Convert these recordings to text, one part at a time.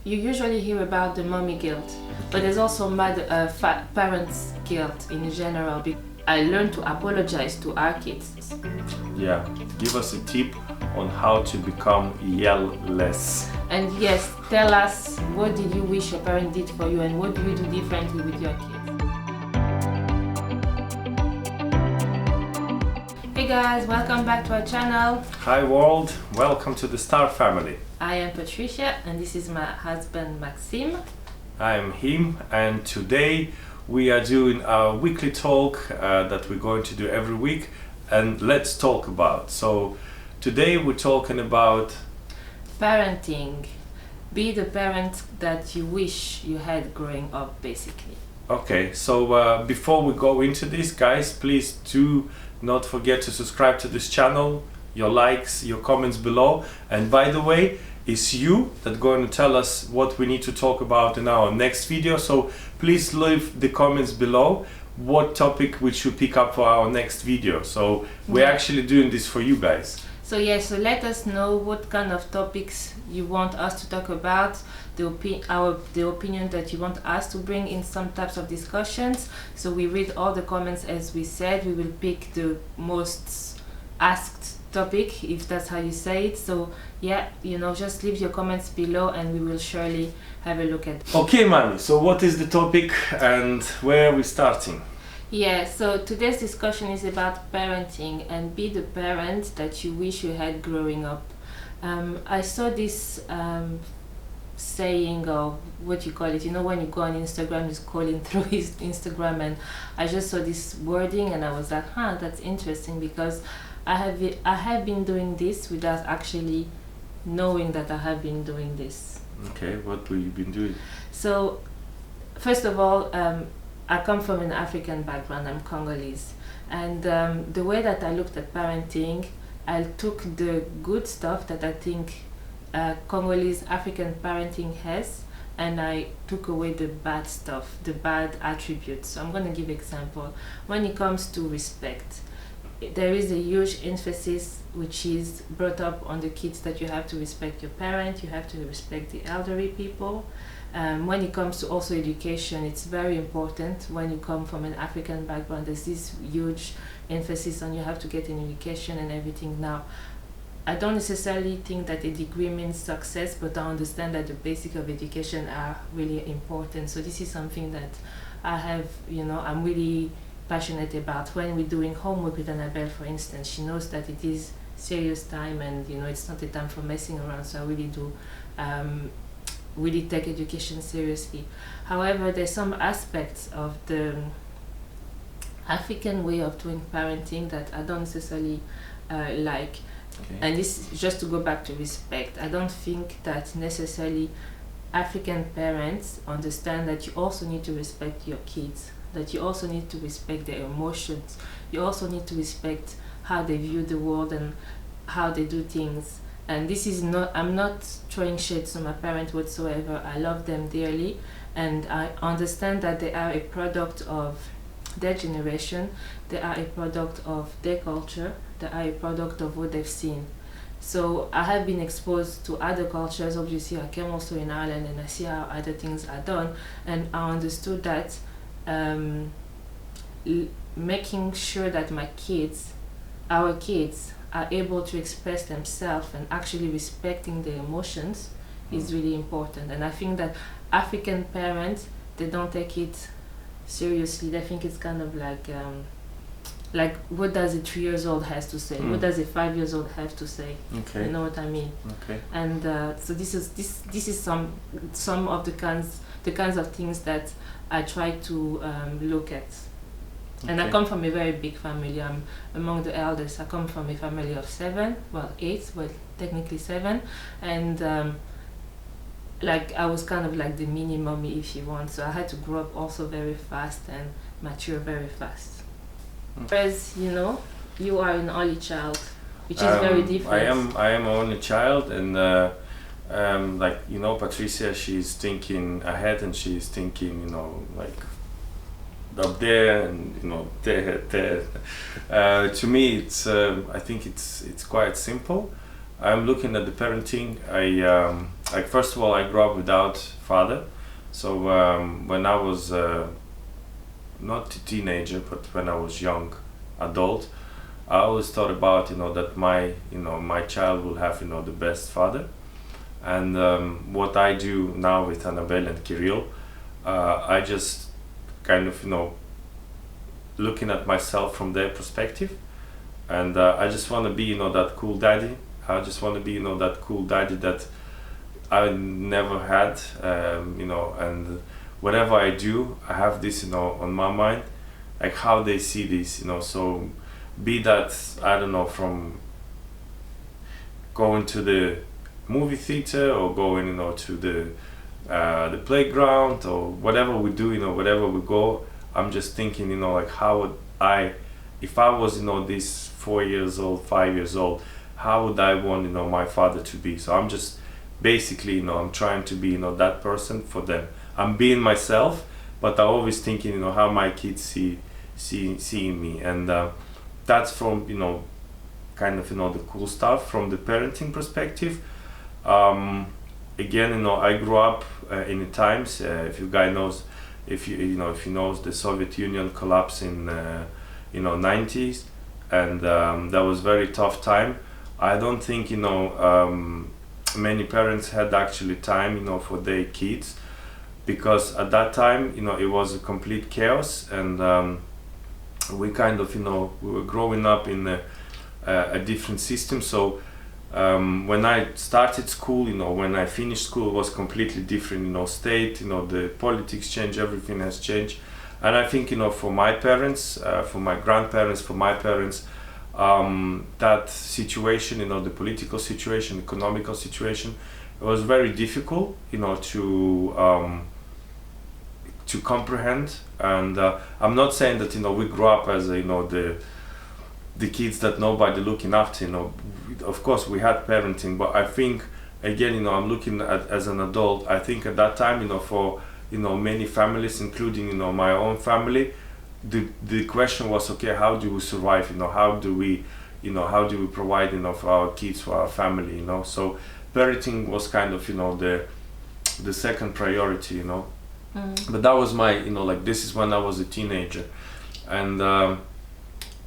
You usually hear about the mommy guilt, but there's also parents' guilt in general. I learned to apologize to our kids. Yeah, give us a tip on how to become yell less. And yes, tell us, what did you wish your parent did for you and what do you do differently with your kids? Hey guys, welcome back to our channel. Hi world, welcome to the Star family. I am Patricia and this is my husband Maxime. I am him, and today we are doing a weekly talk that we're going to do every week, and let's talk about. So today we're talking about parenting. Be the parent that you wish you had growing up, basically. Okay, so before we go into this, guys, please do not forget to subscribe to this channel, your likes, your comments below. And by the way, it's you that's going to tell us what we need to talk about in our next video. So please leave the comments below what topic we should pick up for our next video. So we're actually doing this for you guys. So so let us know what kind of topics you want us to talk about, the opinion that you want us to bring in some types of discussions. So we read all the comments, as we said. We will pick the most asked topic, if that's how you say it. So yeah, just leave your comments below and we will surely have a look at it. Okay, Mami, so what is the topic and where are we starting? Yeah, so today's discussion is about parenting and be the parent that you wish you had growing up. I saw this saying, or what you call it, when you go on Instagram, just scrolling through his Instagram, and I just saw this wording and I was like, that's interesting, because I have been doing this without actually knowing that I have been doing this. Okay, what have you been doing? So, first of all, I come from an African background. I'm Congolese, and the way that I looked at parenting, I took the good stuff that I think Congolese African parenting has, and I took away the bad stuff, the bad attributes. So I'm going to give example. When it comes to respect, there is a huge emphasis which is brought up on the kids that you have to respect your parent, you have to respect the elderly people. When it comes to also education, it's very important. When you come from an African background, there's this huge emphasis on you have to get an education and everything. Now, I don't necessarily think that a degree means success, but I understand that the basics of education are really important. So this is something that I have, I'm really passionate about. When we're doing homework with Annabelle, for instance, she knows that it is serious time and, it's not a time for messing around. So I really do really take education seriously. However, there's some aspects of the African way of doing parenting that I don't necessarily like. Okay. And this is just to go back to respect. I don't think that necessarily African parents understand that you also need to respect your kids, that you also need to respect their emotions, you also need to respect how they view the world and how they do things. And this is not, I'm not throwing shades on my parents whatsoever. I love them dearly, and I understand that they are a product of their generation, they are a product of their culture, they are a product of what they've seen. So I have been exposed to other cultures. Obviously, I came also in Ireland and I see how other things are done, and I understood that making sure that our kids, are able to express themselves and actually respecting their emotions is really important. And I think that African parents, they don't take it seriously. They think it's kind of like what does a 3-year-old has to say? What does a 5-year-old have to say? Okay. You know what I mean? Okay. And so this is some of the kinds of things that I try to look at. And I come from a very big family. I'm among the eldest. I come from a family of 7, well 8, but technically 7. And I was kind of like the mini mommy, if you want. So I had to grow up also very fast and mature very fast. Whereas, you are an only child, which is very different. I am an only child, and Patricia, she's thinking ahead, and she's thinking, up there and there. To me, it's I think it's quite simple. I'm looking at the parenting. like first of all, I grew up without father. So when I was not a teenager, but when I was young adult, I always thought about that my child will have the best father. And what I do now with Annabelle and Kirill, I just kind of looking at myself from their perspective, and I just want to be that cool daddy. I just want to be that cool daddy that I never had, and whatever I do, I have this on my mind, like how they see this, so be that, I don't know, from going to the movie theater or going to the playground or whatever we do, whatever we go, I'm just thinking, like how would I, if I was this 4 years old, 5 years old, how would I want my father to be? So I'm just basically I'm trying to be that person for them. I'm being myself, but I'm always thinking how my kids seeing me, and that's from kind of the cool stuff from the parenting perspective. Again, I grew up in the times, if you guy knows, if you knows, the Soviet Union collapsed in 90s, and that was very tough time. I don't think many parents had actually time for their kids, because at that time it was a complete chaos, and we kind of we were growing up in a different system. So when I started school, when I finished school, it was completely different, state, the politics changed, everything has changed. And I think, for my parents, for my grandparents, for my parents, that situation, the political situation, economical situation, it was very difficult, to comprehend. And I'm not saying that, we grew up as, the kids that nobody looking after, of course we had parenting, but I think again, I'm looking at as an adult, I think at that time, for many families, including my own family, the question was, okay, how do we survive? How do we provide for our kids, for our family? So parenting was kind of the second priority. But that was my like, this is when I was a teenager, and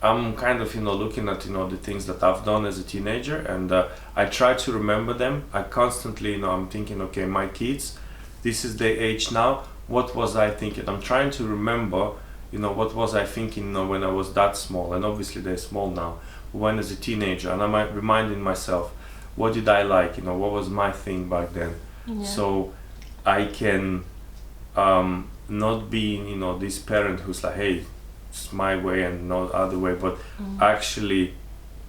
I'm kind of looking at the things that I've done as a teenager, and I try to remember them. I constantly I'm thinking, okay, my kids, this is their age now, what was I thinking? I'm trying to remember what was I thinking when I was that small, and obviously they're small now, when as a teenager, and I'm reminding myself, what did I like, what was my thing back then. Yeah. So I can not be this parent who's like, hey, it's my way and no other way, but actually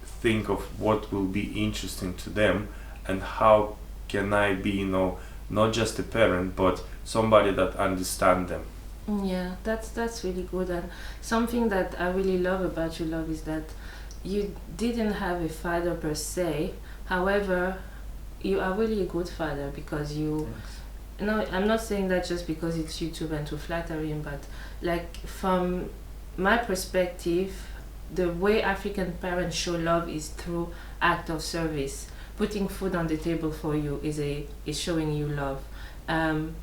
think of what will be interesting to them, and how can I be not just a parent, but somebody that understands them. Yeah, that's really good. And something that I really love about you, love, is that you didn't have a father per se. However, you are really a good father, because you. No, I'm not saying that just because it's YouTube and to flatter him, but like from my perspective, the way African parents show love is through act of service. Putting food on the table for you is showing you love. Buying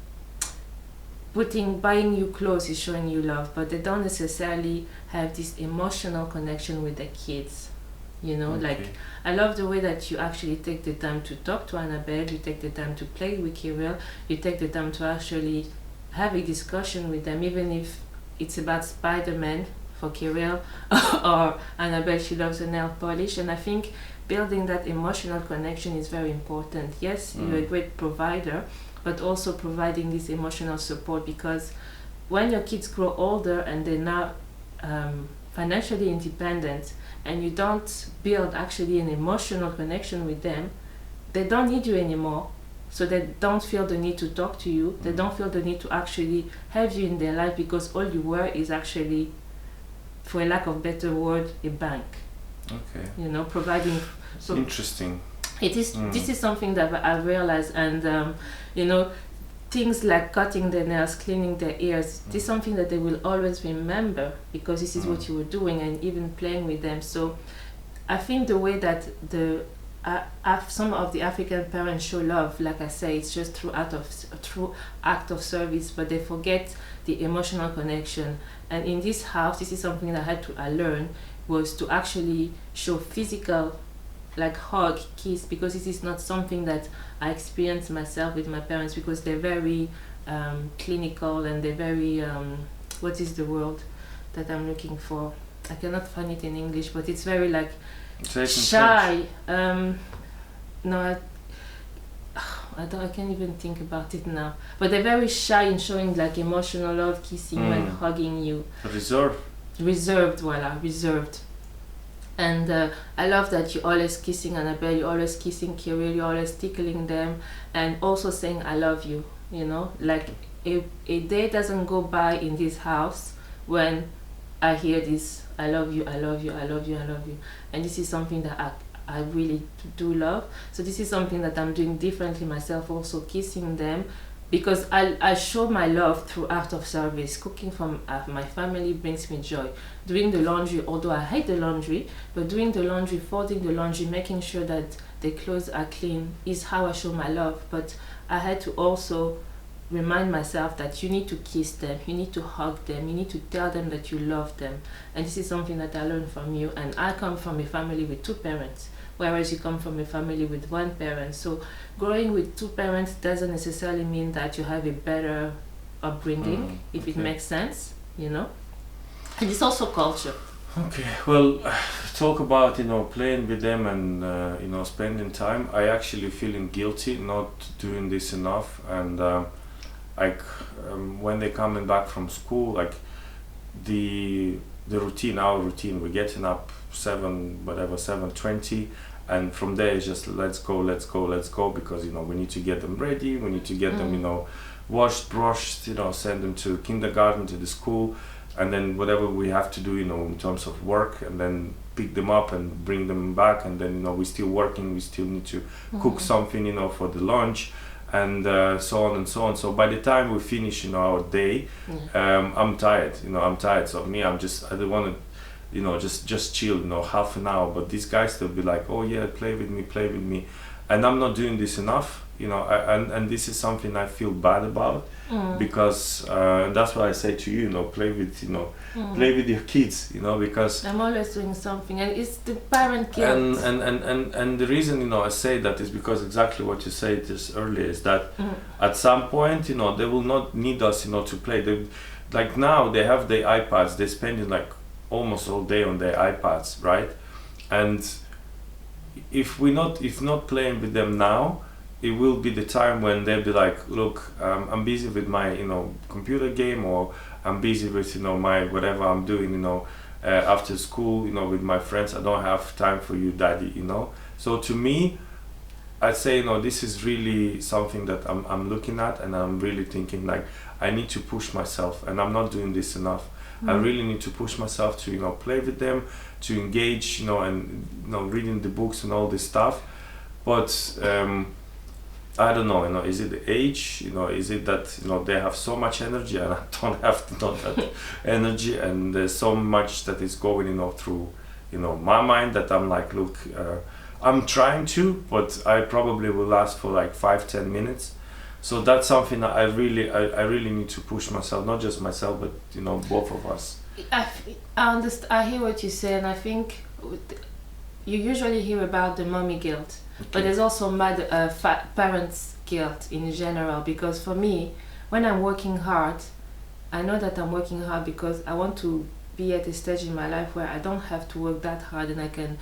you clothes is showing you love, but they don't necessarily have this emotional connection with the kids. Okay. Like, I love the way that you actually take the time to talk to Annabelle, you take the time to play with Kirill, you take the time to actually have a discussion with them, even if it's about Spider-Man for Kirill, or Annabelle, she loves the nail polish. And I think building that emotional connection is very important. Yes, you're a great provider, but also providing this emotional support, because when your kids grow older and they're now financially independent, and you don't build actually an emotional connection with them, they don't need you anymore. So they don't feel the need to talk to you. They don't feel the need to actually have you in their life, because all you were is actually, for a lack of better word, a bank. Okay. Providing. So interesting. It is. This is something that I've realized, and things like cutting their nails, cleaning their ears. This is something that they will always remember, because this is what you were doing, and even playing with them. So I think the way that the some of the African parents show love, like I say, it's just through act of service, but they forget the emotional connection. And in this house, this is something that I learned, was to actually show physical, like hug, kiss, because this is not something that I experienced myself with my parents, because they're very clinical, and they're very what is the word that I'm looking for? I cannot find it in English, but it's very like shy. No, I can't even think about it now. But they're very shy in showing like emotional love, kissing you and hugging you. Reserved, voila, reserved. And I love that you're always kissing Annabelle, you're always kissing Kirill, you're always tickling them, and also saying I love you. You know, like a day doesn't go by in this house when I hear this I love you, I love you, I love you, I love you. And this is something that I really do love. So this is something that I'm doing differently myself, also kissing them, because I show my love through act of service. Cooking for my family brings me joy. Doing the laundry, although I hate the laundry, but doing the laundry, folding the laundry, making sure that the clothes are clean is how I show my love. But I had to also remind myself that you need to kiss them, you need to hug them, you need to tell them that you love them. And this is something that I learned from you. And I come from a family with 2 parents, whereas you come from a family with 1 parent. So growing with 2 parents doesn't necessarily mean that you have a better upbringing, if it makes sense, you know. And it's also culture. Okay, well, talk about, you know, playing with them and, you know, spending time. I actually feeling guilty not doing this enough. And like when they're coming back from school, like the routine, our routine, we're getting up 7:20, and from there it's just let's go, because, you know, we need to get them ready, we need to get them, you know, washed, brushed, you know, send them to kindergarten, to the school, and then whatever we have to do, you know, in terms of work, and then pick them up and bring them back, and then, you know, we're still working, we still need to cook something, you know, for the lunch, and so on and so on. So by the time we finish, you know, our day, I'm tired, you know, So me, I don't want to, you know, just chill, you know, half an hour. But these guys, they'll be like, oh yeah, play with me. And I'm not doing this enough, you know, and this is something I feel bad about, because that's why I say to you, you know, play with your kids, you know, because I'm always doing something, and it's the parent guilt. And the reason, you know, I say that is because exactly what you said just earlier is that at some point, you know, they will not need us, you know, to play. Like now they have their iPads, they're spending like almost all day on their iPads, right? And if not playing with them now, it will be the time when they'll be like, look, I'm busy with my, you know, computer game, or I'm busy with, you know, my whatever I'm doing, you know, after school, you know, with my friends. I don't have time for you, daddy, you know. So to me, I'd say, you know, this is really something that I'm looking at, and I'm really thinking like I need to push myself, and I'm not doing this enough. I really need to push myself to, you know, play with them, to engage, you know, and, you know, reading the books and all this stuff. But I don't know, you know, is it the age, you know, is it that, you know, they have so much energy and I don't have that energy, and there's so much that is going, you know, through, you know, my mind, that I'm like, look, I'm trying to, but I probably will last for like 5-10 minutes. So that's something that I really need to push myself, not just myself, but, you know, both of us. I understand. I hear what you say, and I think you usually hear about the mommy guilt, but there's also parents' guilt in general. Because for me, when I'm working hard, I know that I'm working hard because I want to be at a stage in my life where I don't have to work that hard, and I can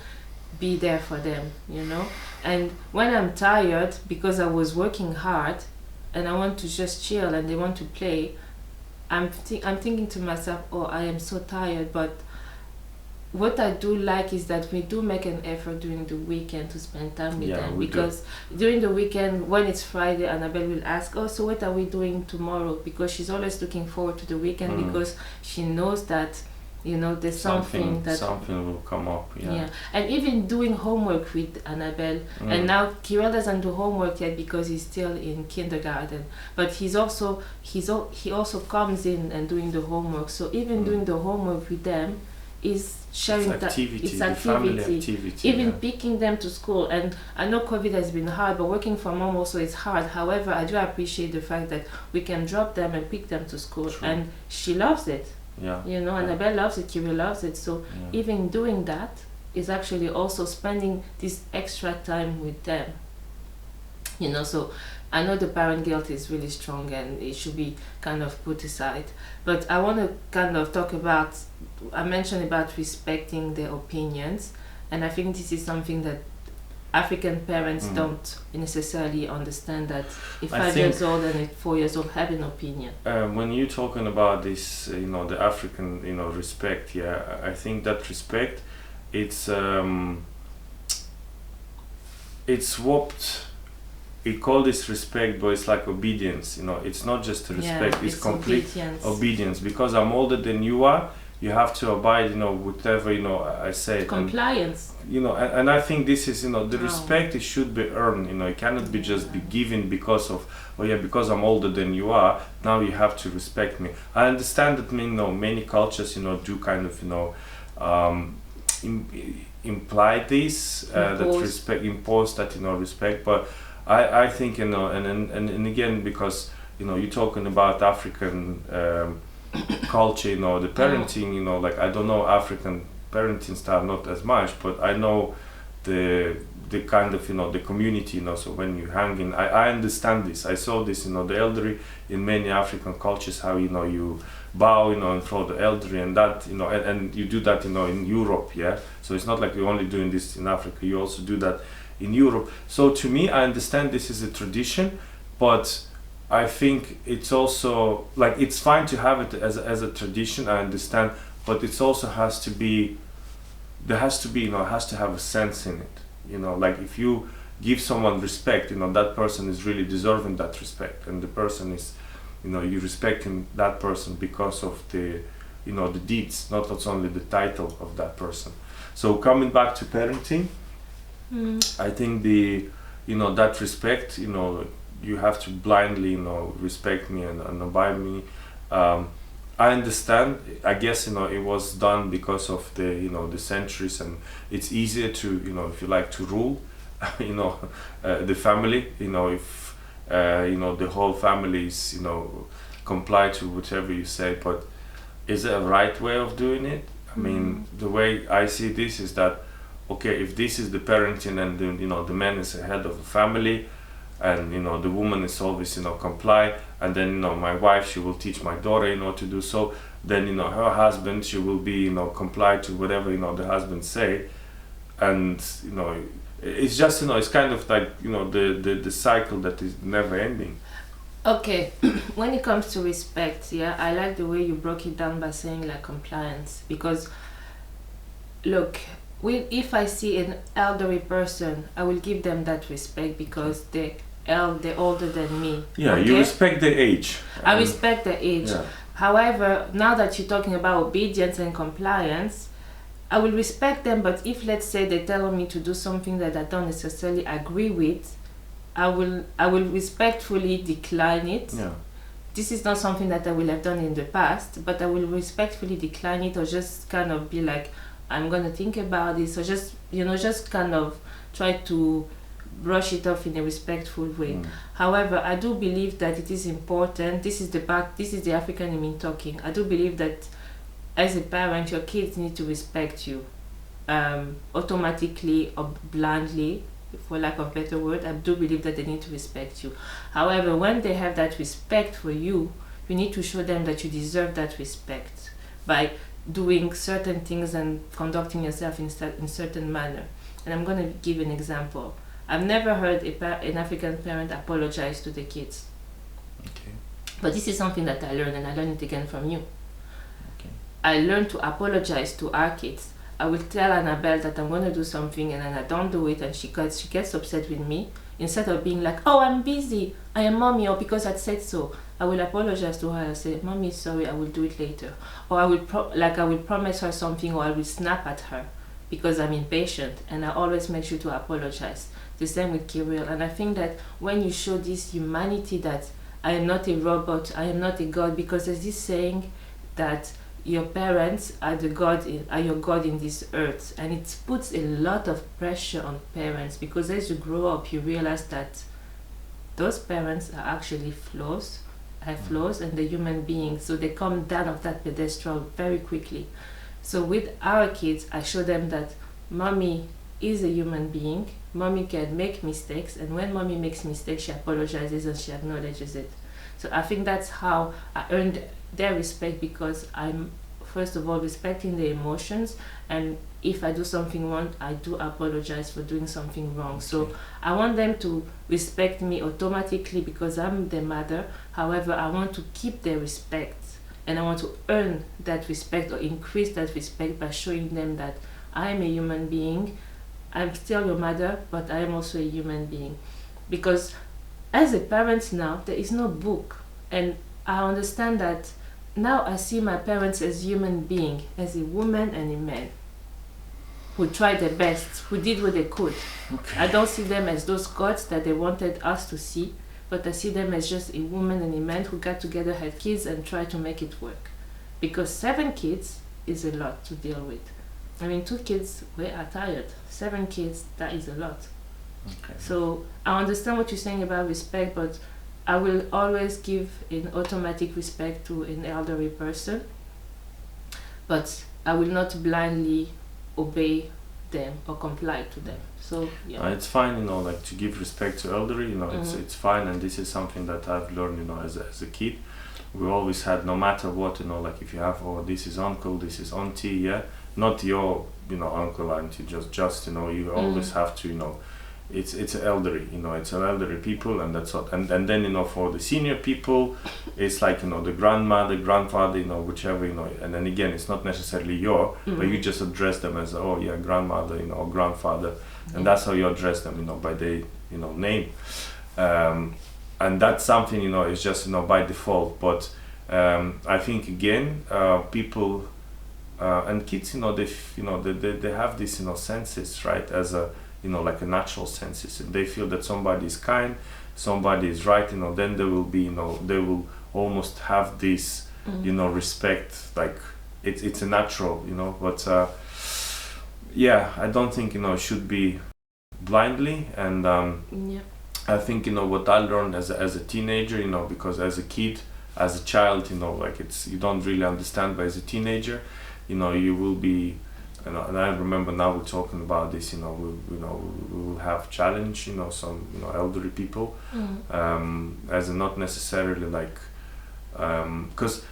be there for them, you know. And when I'm tired because I was working hard, and I want to just chill and they want to play, I'm thinking to myself, oh, I am so tired. But what I do like is that we do make an effort during the weekend to spend time with them, because during the weekend, when it's Friday, Annabelle will ask, oh, so what are we doing tomorrow? Because she's always looking forward to the weekend, because she knows that, you know, there's something will come up. And even doing homework with Annabelle, and now Kirill doesn't do homework yet because he's still in kindergarten, but he also comes in and doing the homework. So even doing the homework with them is sharing It's activity, it's the family activity. activity. Even yeah. picking them to school. And I know COVID has been hard, but working from home also is hard. However, I do appreciate the fact that we can drop them and pick them to school. True. And she loves it. Yeah. You know, Annabelle loves it, Kiri loves it. So Yeah. even doing that is actually also spending this extra time with them. You know, so I know the parent guilt is really strong and it should be kind of put aside. But I want to kind of talk about, I mentioned about respecting their opinions, and I think this is something that African parents don't necessarily understand, that if 5 years old and 4 years old have an opinion. When you're talking about this, you know, the African, you know, respect, yeah, I think that respect, it's what we call this respect, but it's like obedience, you know. It's not just respect, Yeah, it's complete obedience. because I'm older than you are, you have to abide, you know, whatever, you know, I say. Compliance. And, you know, and I think this is, you know, the Wow. respect, it should be earned, you know. It cannot be just be given because of, oh yeah, because I'm older than you are, now you have to respect me. I understand that, you know, many cultures, you know, do kind of, you know, imply this, that respect, impose that, you know, respect, but I think, you know, and again, because, you know, you're talking about African culture, you know, the parenting, you know, like, I don't know African parenting style, not as much, but I know the kind of, you know, the community, you know, so when you hang in, I understand this, I saw this, you know, the elderly in many African cultures, how, you know, you bow, you know, in front of the elderly, and that, you know, and you do that, you know, in Europe, yeah, so it's not like you're only doing this in Africa, you also do that in Europe. So to me, I understand this is a tradition, but I think it's also like, it's fine to have it as a tradition, I understand, but it also has to be, there has to be, you know, has to have a sense in it, you know, like if you give someone respect, you know, that person is really deserving that respect, and the person is, you know, you respecting that person because of the, you know, the deeds, not only the title of that person. So coming back to parenting, I think the, you know, that respect, you know, you have to blindly, you know, respect me and abide me. I understand, I guess, you know, it was done because of the, you know, the centuries, and it's easier to, you know, if you like, to rule, you know, the family, you know, if, you know, the whole family is, you know, comply to whatever you say, but is it a right way of doing it? I mean, the way I see this is that, okay, if this is the parenting and the, you know, the man is the head of the family, and, you know, the woman is always, you know, comply, and then, you know, my wife, she will teach my daughter, you know, to do so, then, you know, her husband, she will be, you know, comply to whatever, you know, the husband say, and, you know, it's just, you know, it's kind of like, you know, the cycle that is never ending. Okay, when it comes to respect, yeah, I like the way you broke it down by saying like compliance, because look, if I see an elderly person, I will give them that respect because they're older than me. Yeah, okay? You respect the age. I respect the age. Yeah. However, now that you're talking about obedience and compliance, I will respect them, but if, let's say, they tell me to do something that I don't necessarily agree with, I will respectfully decline it. Yeah. This is not something that I will have done in the past, but I will respectfully decline it, or just kind of be like, I'm gonna think about this, or just, you know, just kind of try to brush it off in a respectful way. However, I do believe that it is important. This is the African in me talking. I do believe that as a parent, your kids need to respect you, automatically or blindly, for lack of a better word. I do believe that they need to respect you. However, when they have that respect for you, you need to show them that you deserve that respect by doing certain things and conducting yourself in certain manner. And I'm going to give an example. I've never heard an African parent apologize to the kids. Okay. But this is something that I learned, and I learned it again from you. Okay. I learned to apologize to our kids. I will tell Annabelle that I'm going to do something, and then I don't do it, and she gets upset with me. Instead of being like, oh, I'm busy, I am mommy, or because I said so, I will apologize to her and say, mommy, sorry, I will do it later. Or I will promise her something, or I will snap at her because I'm impatient, and I always make sure to apologize. The same with Kirill. And I think that when you show this humanity, that I am not a robot, I am not a god, because there's this saying that your parents are are your God in this earth, and it puts a lot of pressure on parents, because as you grow up you realize that those parents are actually have flaws, and they're human beings, so they come down off that pedestal very quickly. So with our kids, I show them that mommy is a human being, mommy can make mistakes, and when mommy makes mistakes, she apologizes and she acknowledges it. So I think that's how I earned their respect, because I'm first of all respecting their emotions, and if I do something wrong, I do apologize for doing something wrong. So I want them to respect me automatically because I'm their mother. However, I want to keep their respect, and I want to earn that respect or increase that respect by showing them that I am a human being. I'm still your mother, but I am also a human being. Because as a parent now, there is no book, and I understand that now I see my parents as human beings, as a woman and a man who tried their best, who did what they could. Okay. I don't see them as those gods that they wanted us to see, but I see them as just a woman and a man who got together, had kids, and tried to make it work. Because 7 kids is a lot to deal with. I mean, 2 kids, we are tired. 7 kids, that is a lot. Okay. So I understand what you're saying about respect, but I will always give an automatic respect to an elderly person, but I will not blindly obey them or comply to them. So yeah, It's fine, like to give respect to elderly, it's fine, and this is something that I've learned, as a kid. We always had, no matter what, like if you have, oh, this is uncle, this is auntie, yeah, not your, uncle, auntie, just you always have to, it's elderly, it's an elderly people, and that's what, and then, for the senior people, it's like, the grandmother, grandfather, whichever, and then again, it's not necessarily your, but you just address them as, oh yeah, grandmother, or grandfather, and that's how you address them, by their, name. And that's something, is just, by default, but I think again, people and kids, they have this, senses, right, as a, like a natural senses, and they feel that somebody is kind, somebody is right, then they will be, they will almost have this, respect, like it's a natural, but yeah, I don't think, it should be blindly, and yeah. I think, what I learned as a teenager, because as a kid, as a child, like you don't really understand, but as a teenager, you will be, and I remember now we're talking about this, we will have challenge, some, elderly people, as not necessarily like, because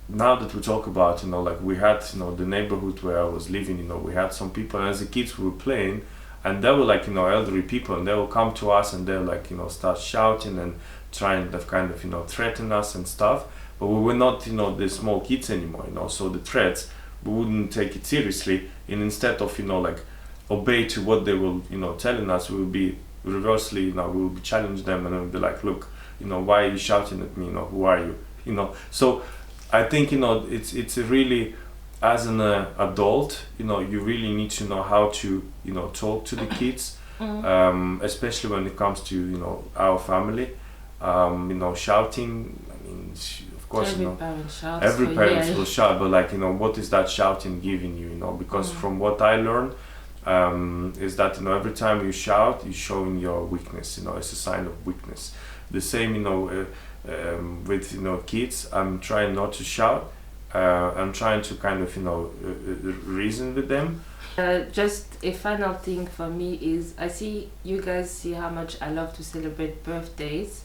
now that we talk about, like we had, the neighborhood where I was living, we had some people, and as a kids we were playing, and they were like, elderly people, and they will come to us and they'll like, start shouting and trying to kind of, threaten us and stuff, but we were not, the small kids anymore, so the threats, we wouldn't take it seriously, and instead of, like obey to what they will, telling us, we will be reversely, we will be challenge them, and we'll be like, look, why are you shouting at me, who are you, so I think, it's a really, as an adult, you really need to know how to, talk to the kids, especially when it comes to, our family, shouting, I mean, of course, Every parent shouts. every parent will shout, but like, what is that shouting giving you, because from what I learned, is that, every time you shout, you're showing your weakness, it's a sign of weakness. The same, with, kids, I'm trying not to shout, I'm trying to kind of, reason with them. Just a final thing for me is, I see you guys see how much I love to celebrate birthdays,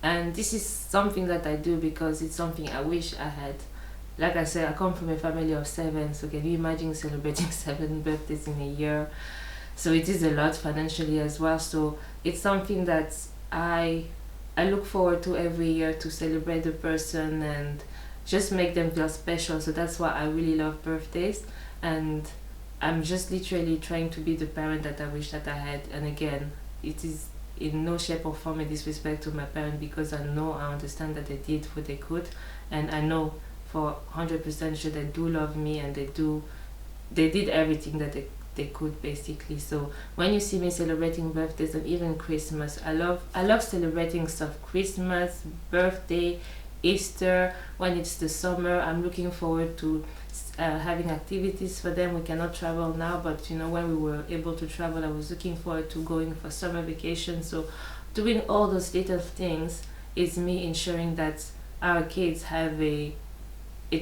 and this is something that I do because it's something I wish I had. Like I said, I come from a family of 7, so can you imagine celebrating 7 birthdays in a year? So it is a lot financially as well, so it's something that I look forward to every year, to celebrate the person and just make them feel special. So that's why I really love birthdays, and I'm just literally trying to be the parent that I wish that I had. And again, it is in no shape or form a disrespect to my parents, because I understand that they did what they could, and I know for 100% sure they do love me, and they did everything that they could, basically. So when you see me celebrating birthdays and even Christmas, I love celebrating stuff. Christmas, birthday, Easter, when it's the summer, I'm looking forward to having activities for them. We cannot travel now, but when we were able to travel, I was looking forward to going for summer vacation. So doing all those little things is me ensuring that our kids have a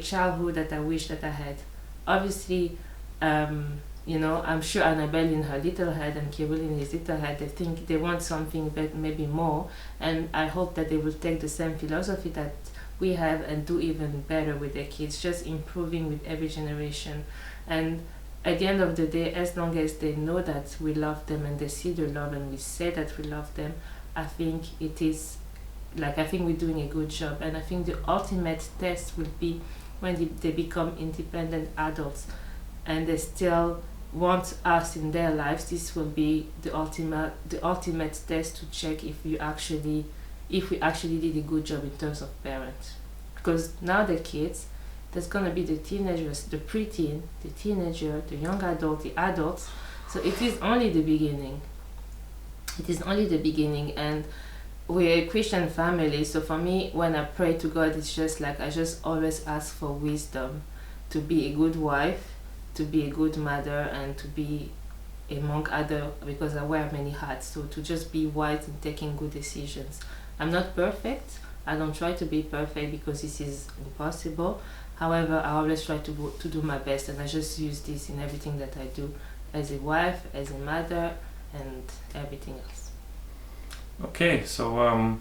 childhood that I wish that I had. Obviously, I'm sure Annabelle in her little head and Kirill in his little head, they think they want something but maybe more, and I hope that they will take the same philosophy that we have and do even better with their kids, just improving with every generation. And at the end of the day, as long as they know that we love them and they see the love and we say that we love them, I think we're doing a good job. And I think the ultimate test will be when they become independent adults and they still want us in their lives. This will be the ultimate test to check if we actually did a good job in terms of parents. Because now the kids, there's gonna be the teenagers, the preteen, the teenager, the young adult, the adults. So it is only the beginning. And we're a Christian family, so for me, when I pray to God, it's just like I just always ask for wisdom to be a good wife, to be a good mother, and to be among other, because I wear many hats, so to just be wise in taking good decisions. I'm not perfect. I don't try to be perfect because this is impossible. However, I always try to do my best, and I just use this in everything that I do, as a wife, as a mother, and everything else. Okay, so I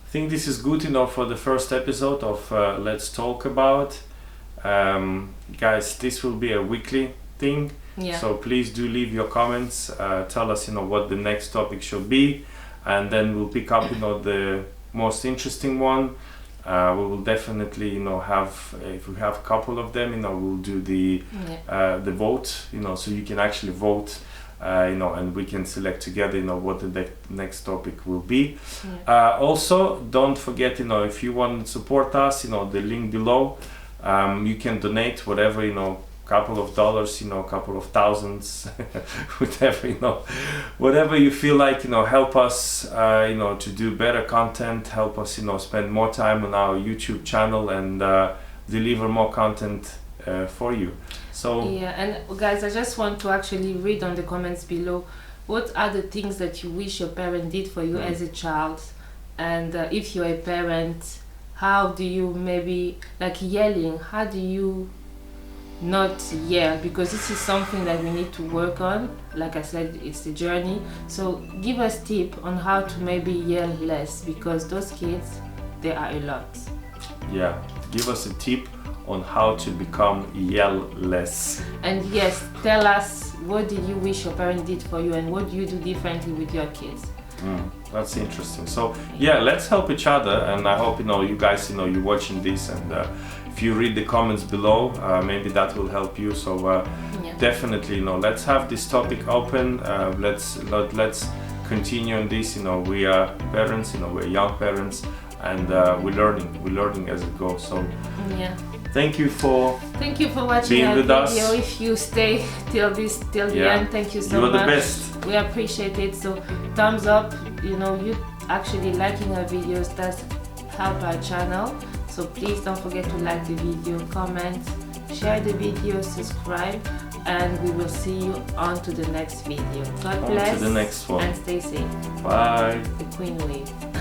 think this is good enough for the first episode of Let's Talk About. Guys, this will be a weekly thing. Yeah. So please do leave your comments. Tell us, what the next topic should be, and then we'll pick up, the most interesting one. We will definitely, have, if we have a couple of them, we'll do the vote, so you can actually vote, and we can select together, what the next topic will be. Yeah. Also, don't forget, if you want to support us, the link below, you can donate whatever, couple of dollars, couple of thousands, whatever you feel like, help us, to do better content, help us, spend more time on our YouTube channel and deliver more content for you. So yeah, and guys, I just want to actually read on the comments below. What are the things that you wish your parent did for you as a child? And if you're a parent, how do you maybe, like yelling, how do you not yell? Because this is something that we need to work on. Like I said, it's a journey. So give us tip on how to maybe yell less, because those kids, they are a lot. Yeah, give us a tip on how to become yell less. And yes, tell us, what did you wish your parent did for you, and what do you do differently with your kids? That's interesting. So yeah, let's help each other, and I hope you guys you're watching this, and if you read the comments below, maybe that will help you. So definitely let's have this topic open. Let's continue on this. We are parents, we're young parents, and we're learning as it goes. So yeah, thank you for watching our with video. us. If you stay till the end, thank you so much. You are the best. We appreciate it. So thumbs up. You actually liking our videos does help our channel. So please don't forget to like the video, comment, share the video, subscribe, and we will see you on to the next video. God bless. On to the next one. And stay safe. Bye. The Queen Wave.